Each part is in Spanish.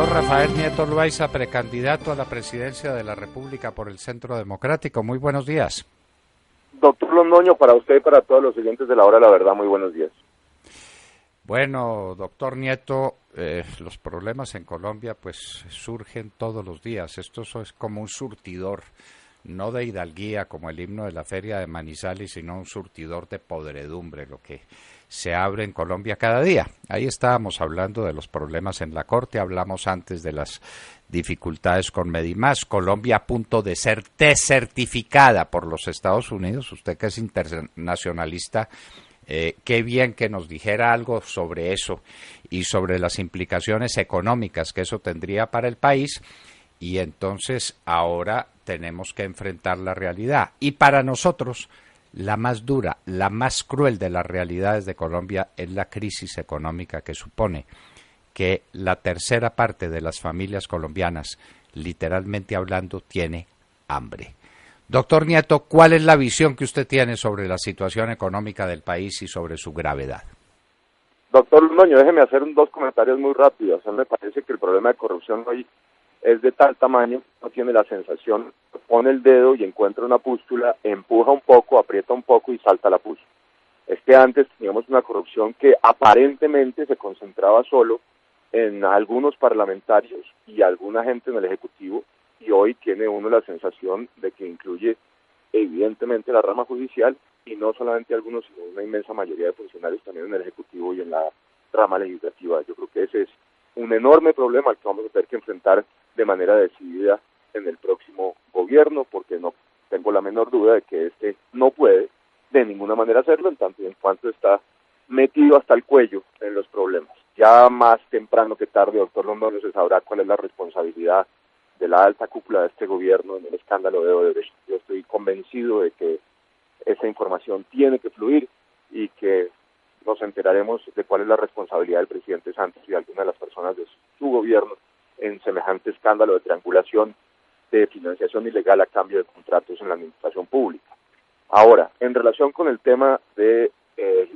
Doctor Rafael Nieto Loaiza, precandidato a la presidencia de la República por el Centro Democrático. Muy buenos días. Doctor Londoño, para usted y para todos los oyentes de La Hora de la Verdad, muy buenos días. Bueno, doctor Nieto, los problemas en Colombia pues surgen todos los días. Esto es como un surtidor, no de hidalguía como el himno de la feria de Manizales, sino un surtidor de podredumbre, lo que se abre en Colombia cada día. Ahí estábamos hablando de los problemas en la Corte, hablamos antes de las dificultades con Medimás, Colombia a punto de ser desertificada por los Estados Unidos. Usted que es internacionalista, qué bien que nos dijera algo sobre eso y sobre las implicaciones económicas que eso tendría para el país. Y entonces ahora tenemos que enfrentar la realidad. Y para nosotros, la más dura, la más cruel de las realidades de Colombia es la crisis económica que supone que la tercera parte de las familias colombianas, literalmente hablando, tiene hambre. Doctor Nieto, ¿cuál es la visión que usted tiene sobre la situación económica del país y sobre su gravedad? Doctor Londoño, déjeme hacer dos comentarios muy rápidos. A mí me parece que el problema de corrupción hoy es de tal tamaño, no tiene la sensación, pone el dedo y encuentra una pústula, empuja un poco, aprieta un poco y salta la pústula. Es que antes teníamos una corrupción que aparentemente se concentraba solo en algunos parlamentarios y alguna gente en el Ejecutivo, y hoy tiene uno la sensación de que incluye evidentemente la rama judicial y no solamente algunos, sino una inmensa mayoría de funcionarios también en el Ejecutivo y en la rama legislativa. Yo creo que ese es un enorme problema al que vamos a tener que enfrentar de manera decidida en el próximo gobierno, porque no tengo la menor duda de que este no puede de ninguna manera hacerlo, en tanto y en cuanto está metido hasta el cuello en los problemas. Ya más temprano que tarde, doctor Londoño, se sabrá cuál es la responsabilidad de la alta cúpula de este gobierno en el escándalo de Odebrecht. Yo estoy convencido de que esa información tiene que fluir y que nos enteraremos de cuál es la responsabilidad del presidente Santos y de alguna de las personas de su gobierno en semejante escándalo de triangulación de financiación ilegal a cambio de contratos en la administración pública. Ahora, en relación con el tema de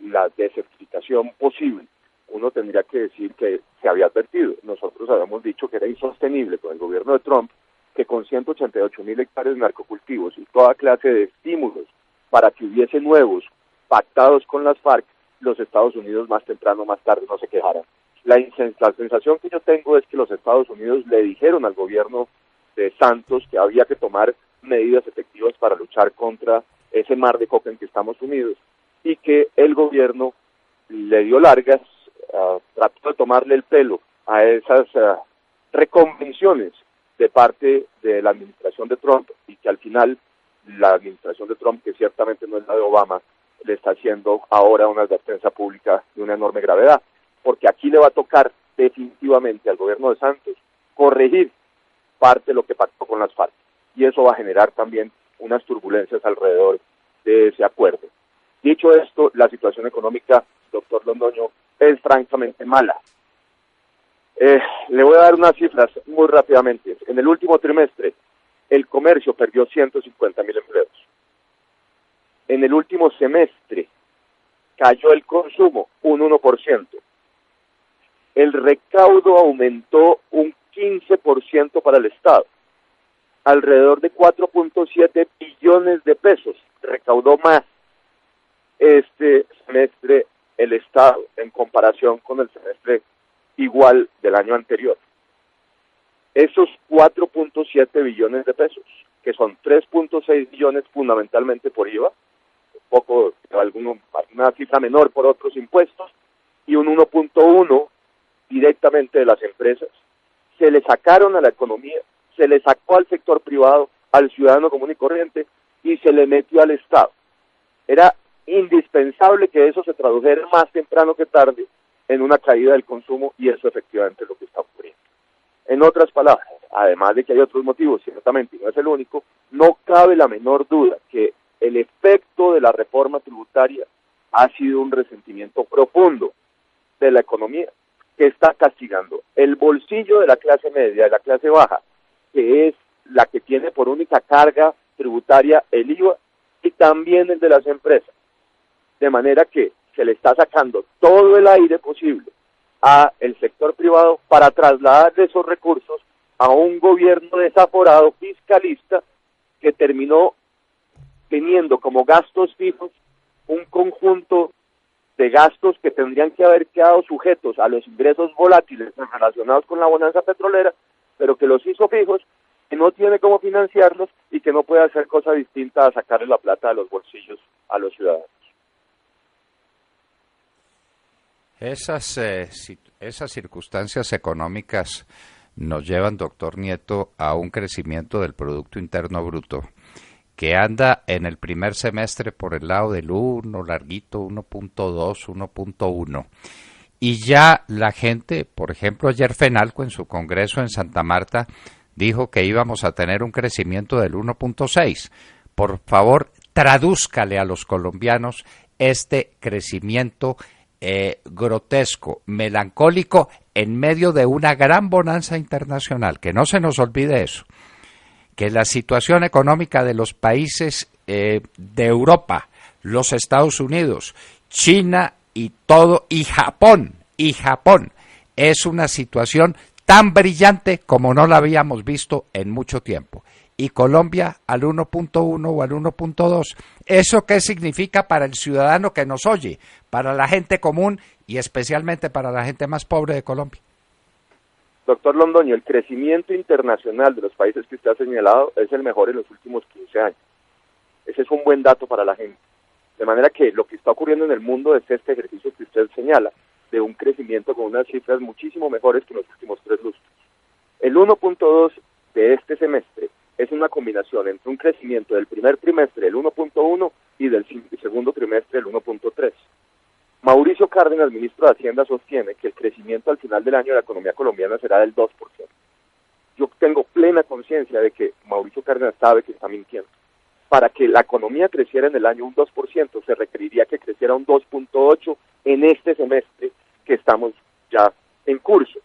la desertificación posible, uno tendría que decir que se había advertido. Nosotros habíamos dicho que era insostenible con el gobierno de Trump que con 188.000 hectáreas de narcocultivos y toda clase de estímulos para que hubiese nuevos pactados con las FARC, los Estados Unidos más temprano o más tarde no se quejaran. La sensación que yo tengo es que los Estados Unidos le dijeron al gobierno de Santos que había que tomar medidas efectivas para luchar contra ese mar de coca en que estamos sumidos y que el gobierno le dio largas, trató de tomarle el pelo a esas reconvenciones de parte de la administración de Trump y que al final la administración de Trump, que ciertamente no es la de Obama, le está haciendo ahora una advertencia pública de una enorme gravedad, porque aquí le va a tocar definitivamente al gobierno de Santos corregir parte de lo que pactó con las FARC, y eso va a generar también unas turbulencias alrededor de ese acuerdo. Dicho esto, la situación económica, doctor Londoño, es francamente mala. Le voy a dar unas cifras muy rápidamente. En el último trimestre, el comercio perdió 150.000 empleos. En el último semestre, cayó el consumo un 1%. El recaudo aumentó un 15% para el Estado. Alrededor de 4.7 billones de pesos recaudó más este semestre el Estado en comparación con el semestre igual del año anterior. Esos 4.7 billones de pesos, que son 3.6 billones fundamentalmente por IVA, un poco, una cifra menor por otros impuestos, y un 1.1 directamente de las empresas, se le sacaron a la economía, se le sacó al sector privado, al ciudadano común y corriente, y se le metió al Estado. Era indispensable que eso se tradujera más temprano que tarde en una caída del consumo, y eso efectivamente es lo que está ocurriendo. En otras palabras, además de que hay otros motivos, ciertamente, y no es el único, no cabe la menor duda que el efecto de la reforma tributaria ha sido un resentimiento profundo de la economía, que está castigando el bolsillo de la clase media, de la clase baja, que es la que tiene por única carga tributaria el IVA, y también el de las empresas. De manera que se le está sacando todo el aire posible a el sector privado para trasladar esos recursos a un gobierno desaforado fiscalista que terminó teniendo como gastos fijos un conjunto de gastos que tendrían que haber quedado sujetos a los ingresos volátiles relacionados con la bonanza petrolera, pero que los hizo fijos, que no tiene cómo financiarlos y que no puede hacer cosa distinta a sacarle la plata de los bolsillos a los ciudadanos. Esas circunstancias económicas nos llevan, doctor Nieto, a un crecimiento del Producto Interno Bruto que anda en el primer semestre por el lado del 1, larguito, 1.2, 1.1. Y ya la gente, por ejemplo, ayer Fenalco en su congreso en Santa Marta dijo que íbamos a tener un crecimiento del 1.6. Por favor, tradúzcale a los colombianos este crecimiento grotesco, melancólico, en medio de una gran bonanza internacional. Que no se nos olvide eso. Que la situación económica de los países de Europa, los Estados Unidos, China y Japón, es una situación tan brillante como no la habíamos visto en mucho tiempo. Y Colombia al 1.1 o al 1.2. ¿Eso qué significa para el ciudadano que nos oye, para la gente común y especialmente para la gente más pobre de Colombia? Doctor Londoño, el crecimiento internacional de los países que usted ha señalado es el mejor en los últimos 15 años. Ese es un buen dato para la gente. De manera que lo que está ocurriendo en el mundo es este ejercicio que usted señala, de un crecimiento con unas cifras muchísimo mejores que en los últimos 3 lustros. El 1.2 de este semestre es una combinación entre un crecimiento del primer trimestre del 1.1 y del segundo trimestre del 1.3. Mauricio Cárdenas, ministro de Hacienda, sostiene que el crecimiento al final del año de la economía colombiana será del 2%. Yo tengo plena conciencia de que Mauricio Cárdenas sabe que está mintiendo. Para que la economía creciera en el año un 2%, se requeriría que creciera un 2.8% en este semestre que estamos ya en curso.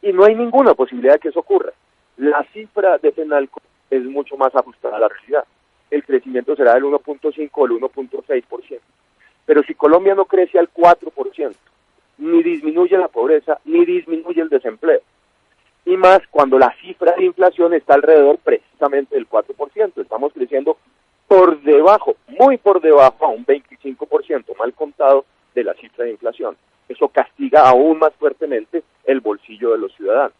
Y no hay ninguna posibilidad de que eso ocurra. La cifra de Fenalco es mucho más ajustada a la realidad. El crecimiento será del 1.5 o el 1.6%. Pero si Colombia no crece al 4%, ni disminuye la pobreza, ni disminuye el desempleo, y más cuando la cifra de inflación está alrededor precisamente del 4%, estamos creciendo por debajo, muy por debajo, a un 25% mal contado de la cifra de inflación. Eso castiga aún más fuertemente el bolsillo de los ciudadanos.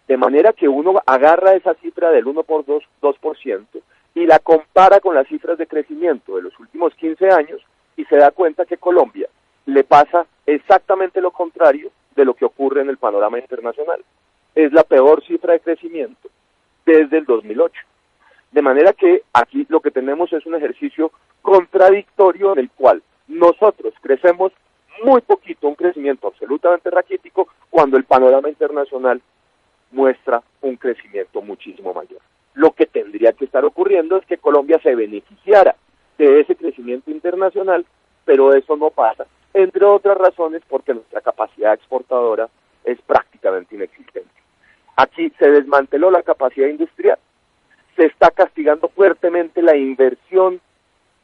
De manera que uno agarra esa cifra del 2% y la compara con las cifras de crecimiento de los últimos 15 años y se da cuenta que Colombia le pasa exactamente lo contrario de lo que ocurre en el panorama internacional. Es la peor cifra de crecimiento desde el 2008. De manera que aquí lo que tenemos es un ejercicio contradictorio en el cual nosotros crecemos muy poquito, un crecimiento absolutamente raquítico, cuando el panorama internacional muestra un crecimiento muchísimo mayor. Lo que tendría que estar ocurriendo es que Colombia se beneficiara de ese crecimiento internacional, pero eso no pasa, entre otras razones porque nuestra capacidad exportadora es prácticamente inexistente. Aquí se desmanteló la capacidad industrial, se está castigando fuertemente la inversión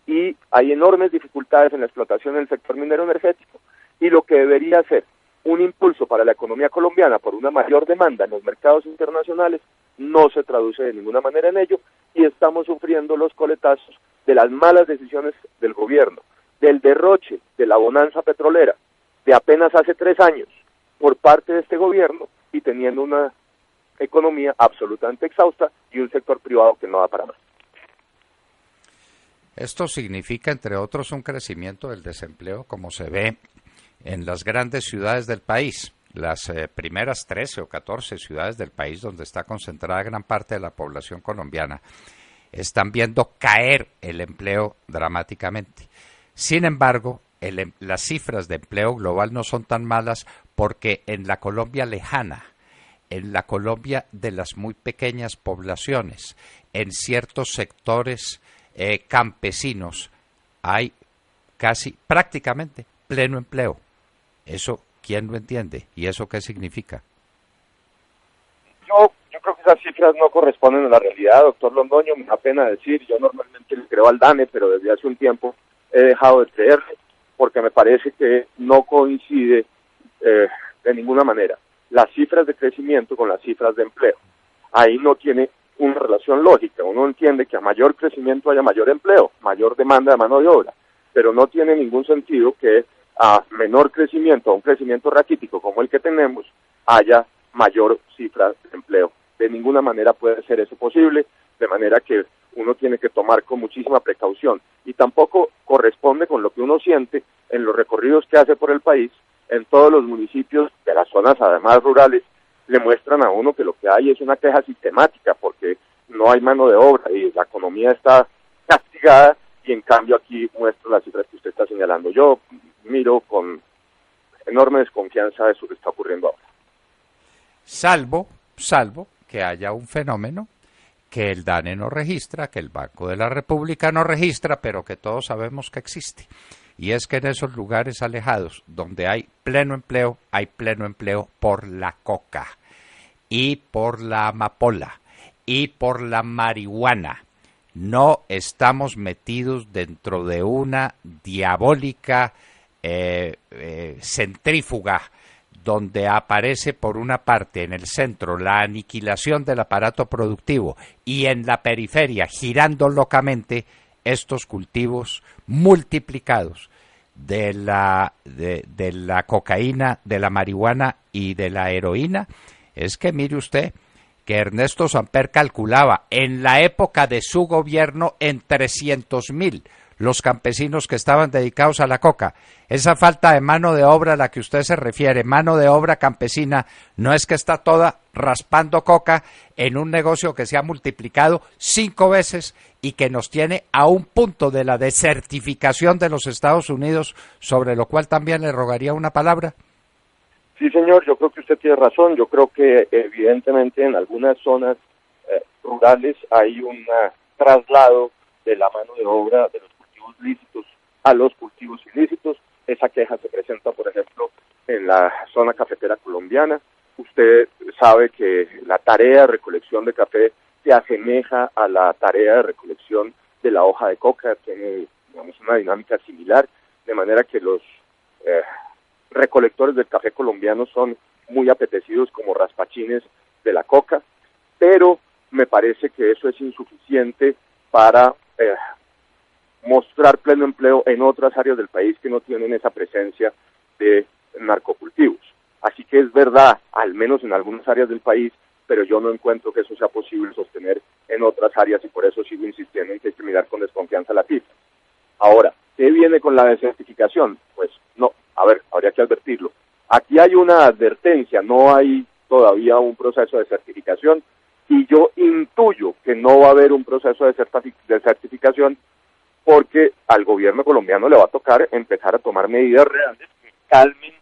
y hay enormes dificultades en la explotación del sector minero energético, y lo que debería ser un impulso para la economía colombiana por una mayor demanda en los mercados internacionales no se traduce de ninguna manera en ello, y estamos sufriendo los coletazos de las malas decisiones del gobierno, del derroche de la bonanza petrolera de apenas hace 3 años por parte de este gobierno, y teniendo una economía absolutamente exhausta y un sector privado que no da para más. Esto significa, entre otros, un crecimiento del desempleo, como se ve en las grandes ciudades del país, las primeras 13 o 14 ciudades del país donde está concentrada gran parte de la población colombiana, están viendo caer el empleo dramáticamente. Sin embargo, las cifras de empleo global no son tan malas porque en la Colombia lejana, en la Colombia de las muy pequeñas poblaciones, en ciertos sectores campesinos, hay prácticamente pleno empleo. ¿Eso quién lo entiende? ¿Y eso qué significa? Yo creo que esas cifras no corresponden a la realidad, doctor Londoño. Me da pena decir, yo normalmente le creo al DANE, pero desde hace un tiempo he dejado de creerle, porque me parece que no coincide de ninguna manera las cifras de crecimiento con las cifras de empleo. Ahí no tiene una relación lógica. Uno entiende que a mayor crecimiento haya mayor empleo, mayor demanda de mano de obra, pero no tiene ningún sentido que a menor crecimiento, a un crecimiento raquítico como el que tenemos, haya mayor cifra de empleo. De ninguna manera puede ser eso posible, de manera que uno tiene que tomar con muchísima precaución, y tampoco corresponde con lo que uno siente en los recorridos que hace por el país. En todos los municipios de las zonas además rurales le muestran a uno que lo que hay es una queja sistemática porque no hay mano de obra y la economía está castigada, y en cambio aquí muestra las cifras que usted está señalando. Yo miro con enorme desconfianza eso que está ocurriendo ahora. Salvo que haya un fenómeno que el DANE no registra, que el Banco de la República no registra, pero que todos sabemos que existe. Y es que en esos lugares alejados, donde hay pleno empleo por la coca, y por la amapola, y por la marihuana. No estamos metidos dentro de una diabólica centrífuga, donde aparece por una parte en el centro la aniquilación del aparato productivo y en la periferia, girando locamente, estos cultivos multiplicados de la cocaína, de la marihuana y de la heroína. Es que mire usted que Ernesto Samper calculaba en la época de su gobierno en 300.000 los campesinos que estaban dedicados a la coca. Esa falta de mano de obra a la que usted se refiere, mano de obra campesina, no es que está toda raspando coca en un negocio que se ha multiplicado 5 veces y que nos tiene a un punto de la desertificación de los Estados Unidos, sobre lo cual también le rogaría una palabra. Sí, señor, yo creo que usted tiene razón. Yo creo que evidentemente en algunas zonas rurales hay un traslado de la mano de obra de los cultivos lícitos a los cultivos ilícitos. Esa queja se presenta, por ejemplo, en la zona cafetera colombiana. Usted sabe que la tarea de recolección de café se asemeja a la tarea de recolección de la hoja de coca, tiene, digamos, una dinámica similar, de manera que los recolectores del café colombiano son muy apetecidos como raspachines de la coca, pero me parece que eso es insuficiente para mostrar pleno empleo en otras áreas del país que no tienen esa presencia de narcocultivos. Así que es verdad, al menos en algunas áreas del país, pero yo no encuentro que eso sea posible sostener en otras áreas, y por eso sigo insistiendo en que hay que mirar con desconfianza la cifra. Ahora, ¿qué viene con la desertificación? Pues no, a ver, habría que advertirlo. Aquí hay una advertencia, no hay todavía un proceso de certificación, y yo intuyo que no va a haber un proceso de certificación porque al gobierno colombiano le va a tocar empezar a tomar medidas reales que calmen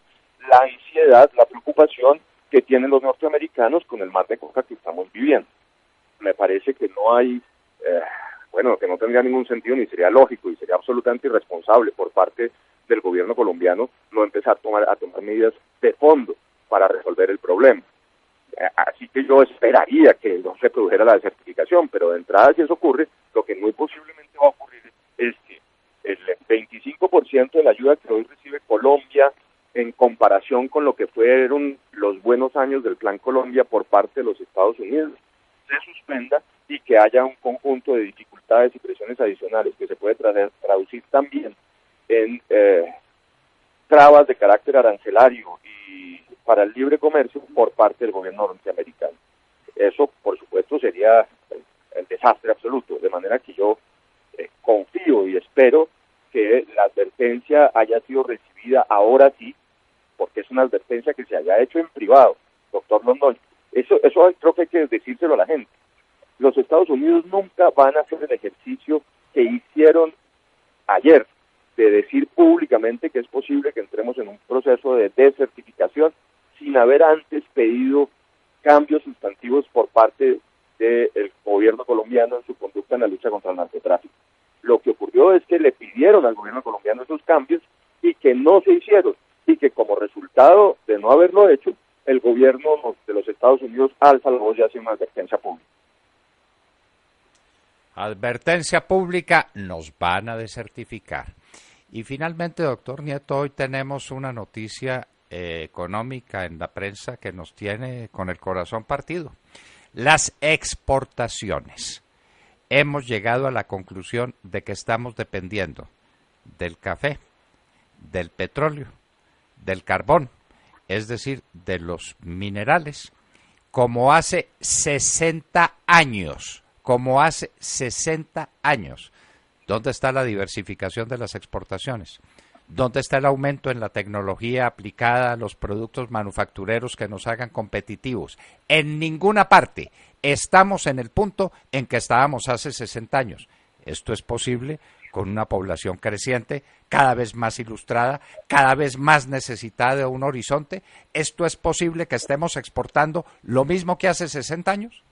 la ansiedad, la preocupación que tienen los norteamericanos con el mar de coca que estamos viviendo. Me parece que no hay, que no tendría ningún sentido, ni sería lógico, y sería absolutamente irresponsable por parte del gobierno colombiano no empezar a tomar medidas de fondo para resolver el problema. Así que yo esperaría que no se produjera la desertificación, pero de entrada, si eso ocurre, lo que muy posiblemente va a ocurrir es que el 25% de la ayuda que hoy recibe Colombia en comparación con lo que fueron los buenos años del Plan Colombia por parte de los Estados Unidos se suspenda, y que haya un conjunto de dificultades y presiones adicionales que se puede traducir también en trabas de carácter arancelario y para el libre comercio por parte del gobierno norteamericano. Eso, por supuesto, sería el desastre absoluto, de manera que yo confío y espero que la advertencia haya sido recibida ahora sí, porque es una advertencia que se haya hecho en privado, doctor Londoño. Eso creo que hay que decírselo a la gente. Los Estados Unidos nunca van a hacer el ejercicio que hicieron ayer, de decir públicamente que es posible que entremos en un proceso de desertificación sin haber antes pedido cambios sustantivos por parte del gobierno colombiano en su conducta en la lucha contra el narcotráfico. Lo que ocurrió es que le pidieron al gobierno colombiano esos cambios y que no se hicieron, y que como resultado de no haberlo hecho, el gobierno de los Estados Unidos alza la voz y hace una advertencia pública. Advertencia pública, nos van a desertificar. Y finalmente, doctor Nieto, hoy tenemos una noticia económica en la prensa que nos tiene con el corazón partido. Las exportaciones. Hemos llegado a la conclusión de que estamos dependiendo del café, del petróleo, del carbón, es decir, de los minerales, como hace 60 años, ¿Dónde está la diversificación de las exportaciones? ¿Dónde está el aumento en la tecnología aplicada a los productos manufactureros que nos hagan competitivos? En ninguna parte. Estamos en el punto en que estábamos hace 60 años. Esto es posible con una población creciente, cada vez más ilustrada, cada vez más necesitada de un horizonte. ¿Esto es posible que estemos exportando lo mismo que hace 60 años?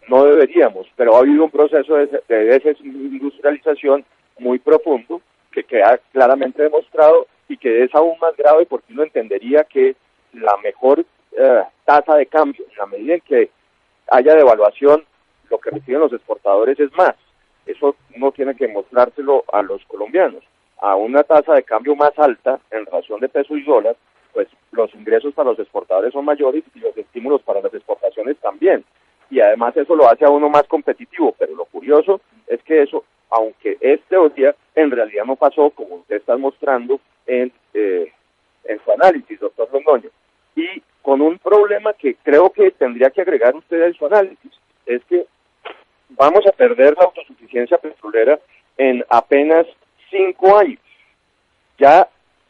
No deberíamos, pero ha habido un proceso de desindustrialización muy profundo que queda claramente demostrado y que es aún más grave porque uno entendería que la mejor tasa de cambio, en la medida en que haya devaluación, lo que reciben los exportadores es más. Eso uno tiene que mostrárselo a los colombianos. A una tasa de cambio más alta en relación de peso y dólar, pues los ingresos para los exportadores son mayores y los estímulos para las exportaciones también. Y además eso lo hace a uno más competitivo, pero lo curioso es que eso, aunque es teoría, en realidad no pasó como usted está mostrando en su análisis, doctor Londoño. Y con un problema que creo que tendría que agregar usted en su análisis, es que vamos a perder la autosuficiencia petrolera en apenas 5 años. Ya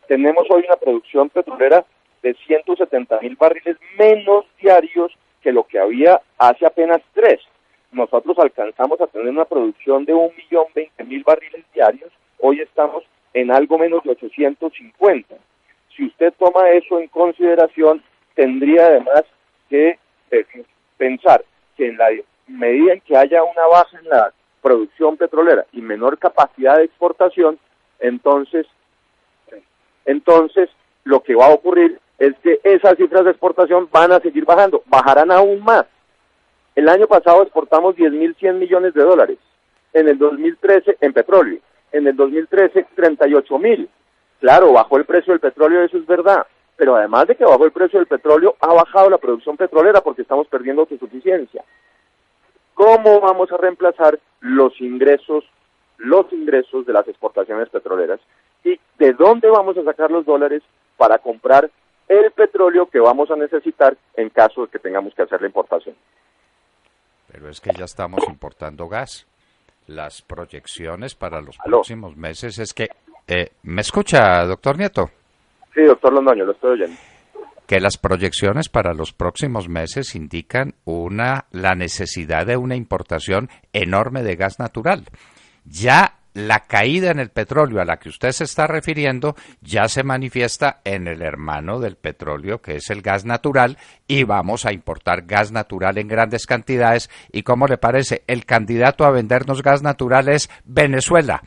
tenemos hoy una producción petrolera de 170,000 barriles menos diarios que lo que había hace apenas 3. Nosotros alcanzamos a tener una producción de 1.020.000 barriles diarios, hoy estamos en algo menos de 850. Si usted toma eso en consideración, tendría además que pensar que en la medida en que haya una baja en la producción petrolera y menor capacidad de exportación, entonces lo que va a ocurrir es que esas cifras de exportación van a seguir bajando, bajarán aún más. El año pasado exportamos 10.100 millones de dólares, en el 2013 en petróleo, en el 2013 38.000. Claro, bajó el precio del petróleo, eso es verdad, pero además de que bajó el precio del petróleo, ha bajado la producción petrolera porque estamos perdiendo autosuficiencia. ¿Cómo vamos a reemplazar los ingresos de las exportaciones petroleras? ¿Y de dónde vamos a sacar los dólares para comprar el petróleo que vamos a necesitar en caso de que tengamos que hacer la importación? Pero es que ya estamos importando gas. Las proyecciones para los próximos meses es que... ¿me escucha, doctor Nieto? Sí, doctor Londoño, lo estoy oyendo. Que las proyecciones para los próximos meses indican la necesidad de una importación enorme de gas natural. Ya la caída en el petróleo a la que usted se está refiriendo ya se manifiesta en el hermano del petróleo, que es el gas natural, y vamos a importar gas natural en grandes cantidades. ¿Y cómo le parece? El candidato a vendernos gas natural es Venezuela.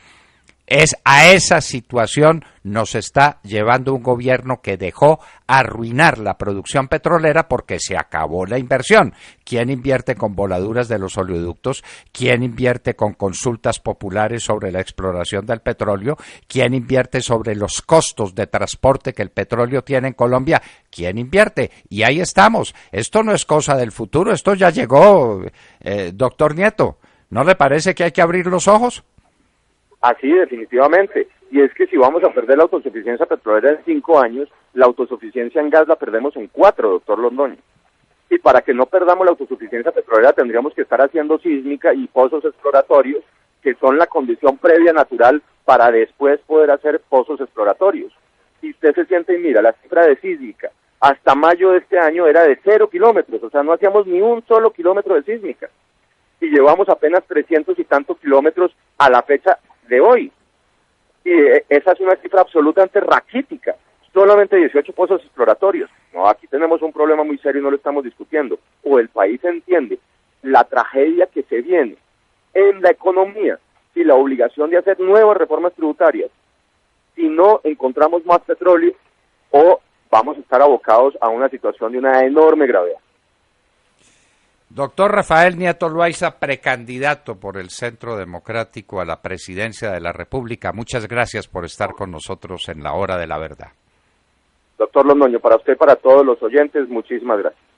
A esa situación nos está llevando un gobierno que dejó arruinar la producción petrolera porque se acabó la inversión. ¿Quién invierte con voladuras de los oleoductos? ¿Quién invierte con consultas populares sobre la exploración del petróleo? ¿Quién invierte sobre los costos de transporte que el petróleo tiene en Colombia? ¿Quién invierte? Y ahí estamos. Esto no es cosa del futuro, esto ya llegó, doctor Nieto. ¿No le parece que hay que abrir los ojos? Así, definitivamente. Y es que si vamos a perder la autosuficiencia petrolera en 5 años, la autosuficiencia en gas la perdemos en 4, doctor Londoño. Y para que no perdamos la autosuficiencia petrolera tendríamos que estar haciendo sísmica y pozos exploratorios, que son la condición previa natural para después poder hacer pozos exploratorios. Y usted se siente y mira, la cifra de sísmica hasta mayo de este año era de 0 kilómetros, o sea, no hacíamos ni un solo kilómetro de sísmica. Y llevamos apenas 300 y tantos kilómetros a la fecha de hoy. Y esa es una cifra absolutamente raquítica. Solamente 18 pozos exploratorios. No, aquí tenemos un problema muy serio y no lo estamos discutiendo. O el país entiende la tragedia que se viene en la economía y la obligación de hacer nuevas reformas tributarias. Si no encontramos más petróleo, o vamos a estar abocados a una situación de una enorme gravedad. Doctor Rafael Nieto Loaiza, precandidato por el Centro Democrático a la presidencia de la República, muchas gracias por estar con nosotros en la Hora de la Verdad. Doctor Londoño, para usted y para todos los oyentes, muchísimas gracias.